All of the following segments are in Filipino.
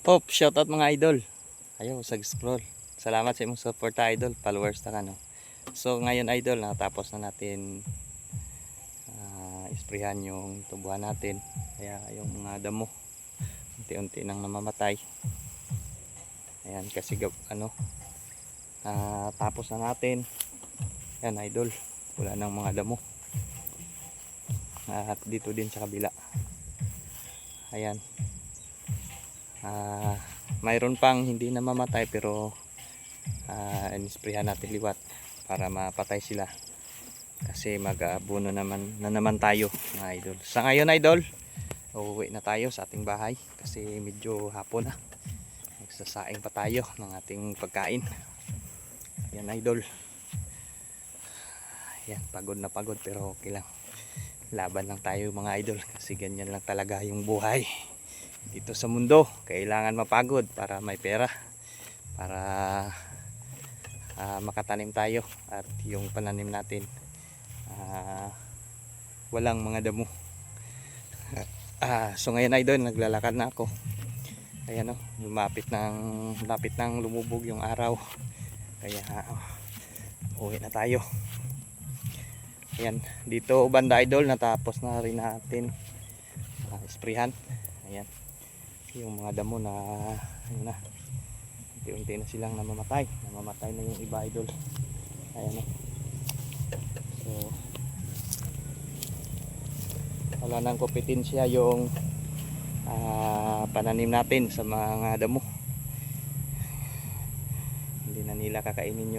Pop, shoutout mga idol. Ayaw, sag-scroll. Salamat sa imong support idol, followers ta no. So ngayon idol, natapos na natin isprehan yung tubuhan natin. Kaya yung mga damo unti-unti nang namamatay. Ayan kasi tapos na natin. Ayan idol, wala nang mga damo. At dito din sa kabila. Ayan. Mayroon pang hindi namamatay pero inisprehan natin liwat para mapatay sila kasi mag-aabono naman tayo mga idol. Sa ngayon idol, uuwi na tayo sa ating bahay kasi medyo hapon na. Magsasaing pa tayo ng ating pagkain. Yan idol. Yan, pagod na pagod pero okay lang. Laban lang tayo mga idol kasi ganyan lang talaga yung buhay dito sa mundo. Kailangan mapagod para may pera, para makatanim tayo at yung pananim natin walang mga damo. So ngayon idol, naglalakad na ako. Ayan o, lumapit ng lumubog yung araw. Kaya uwi na tayo. Ayan, dito banda idol, natapos na rin natin isprehan. Ayan, yung mga damo na ayun na, unti-unti na silang namamatay na yung iba idol. Ayan o. So wala nang kompetensya yung pananim natin sa mga damo. Hindi na nila kakainin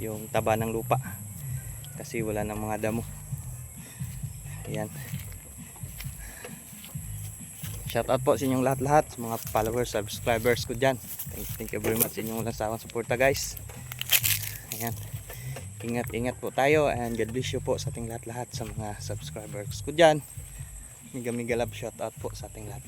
yung taba ng lupa kasi wala nang mga damo. Ayan, shout out po sa inyong lahat sa mga followers, subscribers ko dyan. Thank you very much sa inyong walang sawang suporta guys. Ayan, ingat po tayo and God bless you po sa ating lahat sa mga subscribers ko dyan. Miga love, shout out po sa ating lahat.